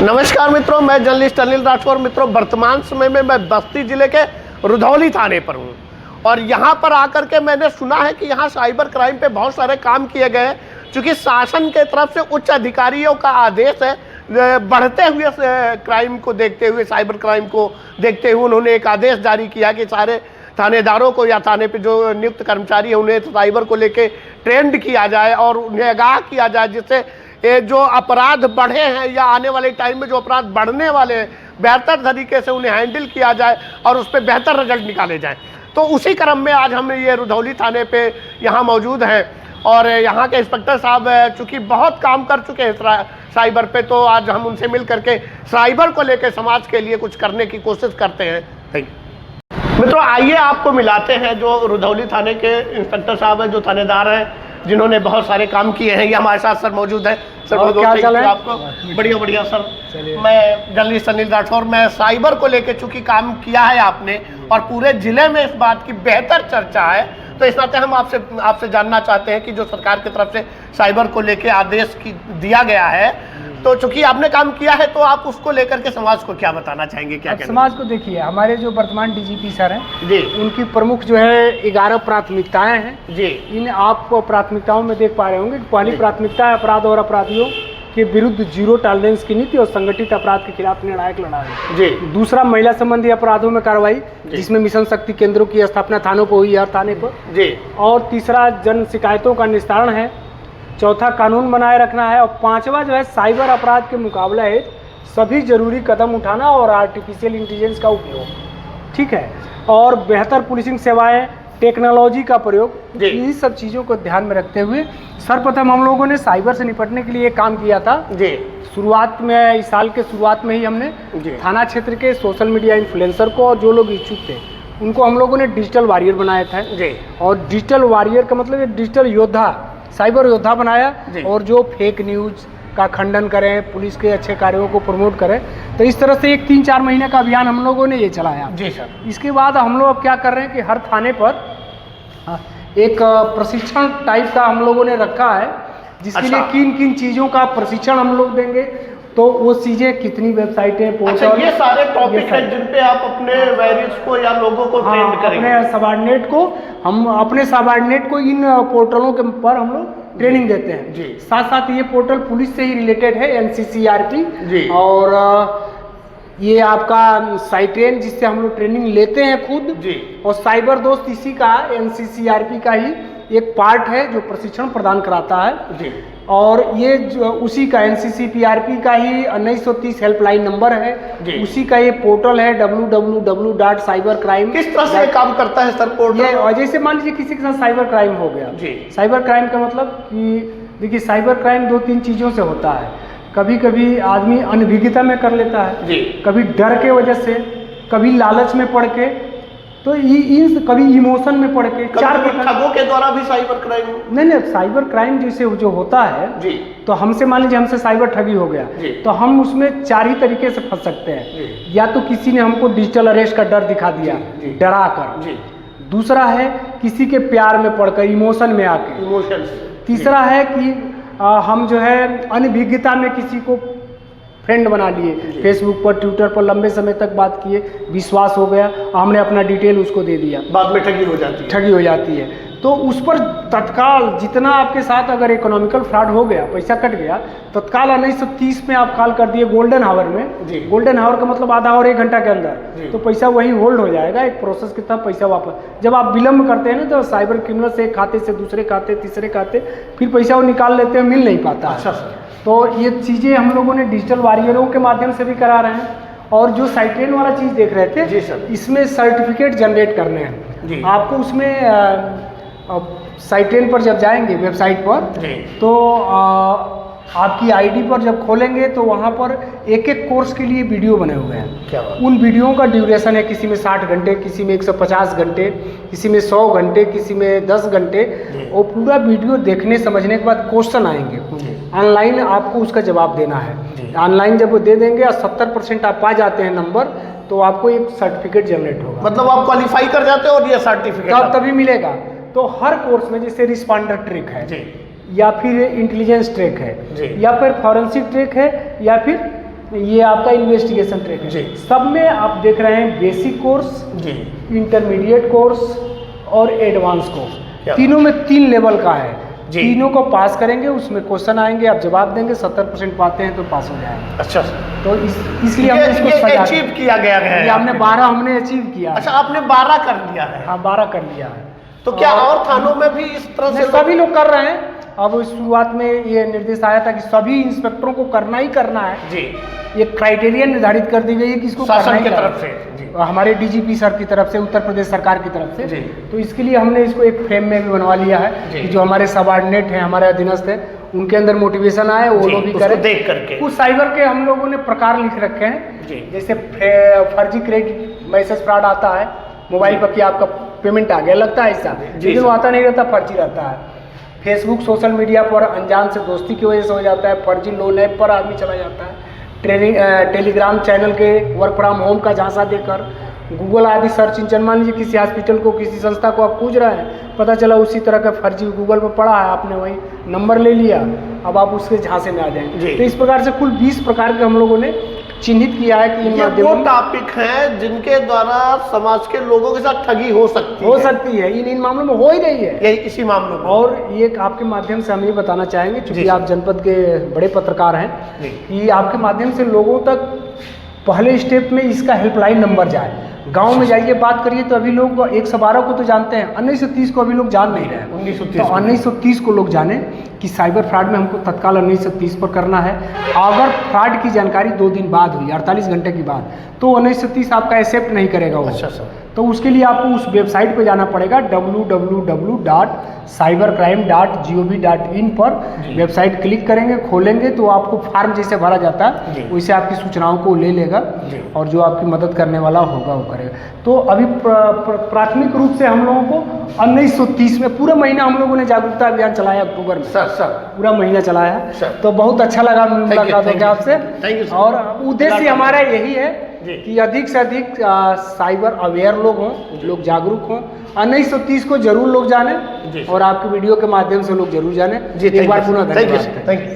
नमस्कार मित्रों, मैं जर्नलिस्ट अनिल राठौर। मित्रों, वर्तमान समय में मैं बस्ती जिले के रुधौली थाने पर हूं और यहां पर आकर के मैंने सुना है कि यहां साइबर क्राइम पे बहुत सारे काम किए गए हैं। चूँकि शासन के तरफ से उच्च अधिकारियों का आदेश है, बढ़ते हुए क्राइम को देखते हुए, साइबर क्राइम को देखते हुए उन्होंने एक आदेश जारी किया कि सारे थानेदारों को या थाने पे जो नियुक्त कर्मचारी है उन्हें साइबर को लेके ट्रेंड किया जाए और उन्हें आगाह किया जाए, जिससे ये जो अपराध बढ़े हैं या आने वाले टाइम में जो अपराध बढ़ने वाले हैं बेहतर तरीके से उन्हें हैंडल किया जाए और उस पर बेहतर रिजल्ट निकाले जाएं। तो उसी क्रम में आज हम ये रुधौली थाने पे यहाँ मौजूद हैं और यहाँ के इंस्पेक्टर साहब चूँकि बहुत काम कर चुके हैं साइबर पे, तो आज हम उनसे मिल करके साइबर को लेकर समाज के लिए कुछ करने की कोशिश करते हैं। मित्रों, आइए आपको मिलाते हैं जो रुधौली थाने के इंस्पेक्टर साहब हैं, जो थानेदार हैं, जिन्होंने बहुत सारे काम किए हैं। ये हमारे साथ सर मौजूद है। सर बहुत बहुत आपको। बढ़िया सर। मैं जर्नलिस्ट अनिल राठौर, मैं साइबर को लेकर चूंकि काम किया है आपने और पूरे जिले में इस बात की बेहतर चर्चा है, तो इस नाते हम आपसे जानना चाहते हैं कि जो सरकार की तरफ से साइबर को लेकर आदेश दिया गया है, तो चूंकि आपने काम किया है तो आप उसको लेकर के समाज को क्या बताना चाहेंगे? क्या समाज को देखिए, हमारे जो वर्तमान डीजीपी सर हैं जी, उनकी प्रमुख जो है 11 प्राथमिकताएं हैं जी। इन आप प्राथमिकताओं में देख पा रहे होंगे। पहली प्राथमिकता है अपराध और अपराधियों के विरुद्ध जीरो टॉलरेंस की नीति और संगठित अपराध के खिलाफ निर्णायक लड़ाई जी। दूसरा, महिला संबंधी अपराधों में कार्रवाई, जिसमें मिशन शक्ति केंद्रों की स्थापना थानों पर हुई, हर थाने पर जी। और तीसरा, जन शिकायतों का निस्तारण है। चौथा, कानून बनाए रखना है। और पांचवा जो है साइबर अपराध के मुकाबला है सभी जरूरी कदम उठाना और आर्टिफिशियल इंटेलिजेंस का उपयोग, ठीक है, और बेहतर पुलिसिंग सेवाएं, टेक्नोलॉजी का प्रयोग। इन सब चीज़ों को ध्यान में रखते हुए सर्वप्रथम हम लोगों ने साइबर से निपटने के लिए एक काम किया था जी। शुरुआत में, इस साल के शुरुआत में ही हमने थाना क्षेत्र के सोशल मीडिया इन्फ्लुएंसर को और जो लोग इच्छुक थे उनको हम लोगों ने डिजिटल वॉरियर बनाया था जी। और डिजिटल वॉरियर का मतलब डिजिटल योद्धा, साइबर योद्धा बनाया और जो फेक न्यूज़ का खंडन करें, पुलिस के अच्छे कार्यों को प्रमोट करें। तो इस तरह से एक 3-4 महीने का अभियान हम लोगों ने ये चलाया जी सर। इसके बाद हम लोग अब क्या कर रहे हैं कि हर थाने पर एक प्रशिक्षण टाइप का हम लोगों ने रखा है, जिसके लिए किन किन चीज़ों का प्रशिक्षण हम लोग देंगे, तो वो चीज़ें कितनी वेबसाइटें, पोर्टल, ये सारे टॉपिक हैं जिन पे आप अपने वैरियर्स को या लोगों को ट्रेंड करेंगे। अपने सबऑर्डिनेट को इन पोर्टलों के पर हम लोग ट्रेनिंग देते हैं जी। साथ साथ ये पोर्टल पुलिस से ही रिलेटेड है, NCCRP जी। और ये आपका साइट्रेन, जिससे हम लोग ट्रेनिंग लेते हैं खुद जी। और साइबर दोस्त इसी का NCCRP का ही एक पार्ट है जो प्रशिक्षण प्रदान कराता है जी। और ये जो उसी का NCCRP का ही 1930 हेल्पलाइन नंबर है, उसी का ये पोर्टल है www.cybercrime। किस तरह से काम करता है सर पोर्टल? और जैसे मान लीजिए किसी के साथ साइबर क्राइम हो गया जी। साइबर क्राइम का मतलब कि देखिए, साइबर क्राइम 2-3 चीज़ों से होता है। कभी कभी आदमी अनभिज्ञता में कर लेता है जी। कभी डर के वजह से, कभी लालच में पड़ के, तो इन कभी इमोशन में पड़ के, चार ठगों के द्वारा भी साइबर क्राइम नहीं, साइबर क्राइम जैसे जो होता है जी। तो हमसे मान लीजिए हमसे साइबर ठगी हो गया तो हम उसमें 4 ही तरीके से फंस सकते हैं। या तो किसी ने हमको डिजिटल अरेस्ट का डर दिखा दिया डरा कर, दूसरा है किसी के प्यार में पड़कर, इमोशन में आके, तीसरा है कि हम जो है अनभिज्ञता में किसी को फ्रेंड बना लिए, फेसबुक पर, ट्विटर पर लंबे समय तक बात किए, विश्वास हो गया, हमने अपना डिटेल उसको दे दिया, बाद में ठगी हो जाती है। तो उस पर तत्काल, जितना आपके साथ अगर इकोनॉमिकल फ्रॉड हो गया, पैसा कट गया, तत्काल 1930 में आप कॉल कर दिए गोल्डन हावर में। गोल्डन हावर का मतलब आधा और 1 घंटा के अंदर, तो पैसा वही होल्ड हो जाएगा, एक प्रोसेस के तहत पैसा वापस। जब आप विलम्ब करते हैं ना, तो साइबर क्रिमिनल से एक खाते से दूसरे खाते, तीसरे खाते, फिर पैसा वो निकाल लेते हैं, मिल नहीं पाता। अच्छा सर। तो ये चीज़ें हम लोगों ने डिजिटल वॉरियरों के माध्यम से भी करा रहे हैं। और जो साइट्रेन वाला चीज़ देख रहे थे जी सर, इसमें सर्टिफिकेट जनरेट करने हैं आपको। उसमें साइट्रेन पर जब जाएंगे वेबसाइट पर तो आपकी आईडी पर जब खोलेंगे तो वहाँ पर एक कोर्स के लिए वीडियो बने हुए हैं। क्या बात? उन वीडियो का ड्यूरेशन है, किसी में 60 घंटे, किसी में 150 घंटे, किसी में 100 घंटे, किसी में 10 घंटे। और पूरा वीडियो देखने समझने के बाद क्वेश्चन आएंगे, ऑनलाइन आपको उसका जवाब देना है। ऑनलाइन जब वो दे देंगे और 70% आप पा जाते हैं नंबर, तो आपको एक सर्टिफिकेट जनरेट होगा। मतलब आप क्वालिफाई कर जाते हो और ये सर्टिफिकेट तभी मिलेगा। तो हर कोर्स में जैसे रिस्पॉन्डर ट्रिक है जी, या फिर इंटेलिजेंस ट्रैक है, या फिर फॉरेंसिक ट्रैक है, या फिर ये आपका इन्वेस्टिगेशन ट्रैक है। जी। सब में आप देख रहे हैं बेसिक कोर्स, जी इंटरमीडिएट कोर्स और एडवांस कोर्स, क्या तीनों में 3 लेवल का है। जी। तीनों को पास करेंगे, उसमें क्वेश्चन आएंगे, आप जवाब देंगे, 70% पाते हैं तो पास हो जाएंगे। अच्छा तो इसलिए हमने इसको ये सजा अचीव किया गया है। ये हमने 12 हमने अचीव किया। अच्छा, आपने 12 कर लिया है। हाँ 12 कर लिया है। तो क्या और थानों में भी इस तरह से सभी लोग कर रहे हैं। अब शुरुआत में ये निर्देश आया था कि सभी इंस्पेक्टरों को करना ही करना है। जी, ये क्राइटेरिया निर्धारित कर दी गई है कि इसको करना शासन ही की करना तरफ है। से। जी, हमारे डीजीपी सर की तरफ से, उत्तर प्रदेश सरकार की तरफ से। जी। तो इसके लिए हमने इसको एक फ्रेम में भी बनवा लिया है जी। कि जो हमारे सबऑर्डिनेट हैं, हमारे अधीनस्थ हैं, उनके अंदर मोटिवेशन आए, वो जी, लोग भी उसको करें। देख करके। कुछ साइबर के हम लोगों ने प्रकार लिख रखे हैं। जी। जैसे फर्जी क्रेडिट मैसेज फ्रॉड आता है मोबाइल पर कि आपका पेमेंट आ गया, लगता है ऐसा, जी, लेकिन वो आता नहीं रहता, फर्जी रहता है। फेसबुक सोशल मीडिया पर अनजान से दोस्ती की वजह से हो जाता है, फर्जी लोन ऐप पर आदमी चला जाता है, टेलीग्राम चैनल के वर्क फ्रॉम होम का झांसा देकर, गूगल आदि सर्च इंजन, मान लीजिए किसी हॉस्पिटल को, किसी संस्था को आप पूछ रहे हैं, पता चला उसी तरह का फर्जी गूगल पर पड़ा है, आपने वही नंबर ले लिया, अब आप उसके झांसे में आ जाएंगे। तो इस प्रकार से कुल 20 प्रकार के हम लोगों ने चिन्हित किया है कि इन ये माध्यमों वो टॉपिक हैं जिनके द्वारा समाज के लोगों के साथ ठगी हो सकती है। इन मामलों में हो ही रही है। यही इसी मामलों में। और ये आपके माध्यम से हम ये बताना चाहेंगे, जी, क्योंकि आप जनपद के बड़े पत्रकार हैं, जी। कि आपके माध्यम से लोगों तक पहले स्टेप में इसका हेल्पलाइन नंबर जाए। गांव में जाइए, बात करिए, तो अभी लोग 112 को तो जानते हैं, 1930 को अभी लोग जान नहीं रहे हैं। 1930 को लोग जाने कि साइबर फ्रॉड में हमको तत्काल 1930 पर करना है। अगर फ्रॉड की जानकारी 2 दिन बाद हुई, 48 घंटे के बाद, तो 1930 आपका एक्सेप्ट नहीं करेगा वो। अच्छा सर। तो उसके लिए आपको उस वेबसाइट पे जाना पड़ेगा, www.cybercrime.gov.in पर वेबसाइट क्लिक करेंगे, खोलेंगे तो आपको फॉर्म जैसे भरा जाता है वैसे आपकी सूचनाओं को ले लेगा और जो आपकी मदद करने वाला होगा वो करेगा। तो अभी प्राथमिक रूप से हम लोगों को 1930 में पूरा महीना हम लोगों ने जागरूकता अभियान चलाया, अक्टूबर में सर पूरा महीना चलाया। तो बहुत अच्छा लगा मुलाकात होकर आपसे। और उद्देश्य हमारा यही है कि अधिक से अधिक साइबर अवेयर लोग हों, लोग जागरूक हों। 1930 को जरूर लोग जाने और आपके वीडियो के माध्यम से लोग जरूर जाने। एक बार पुनः धन्यवाद। Thank you.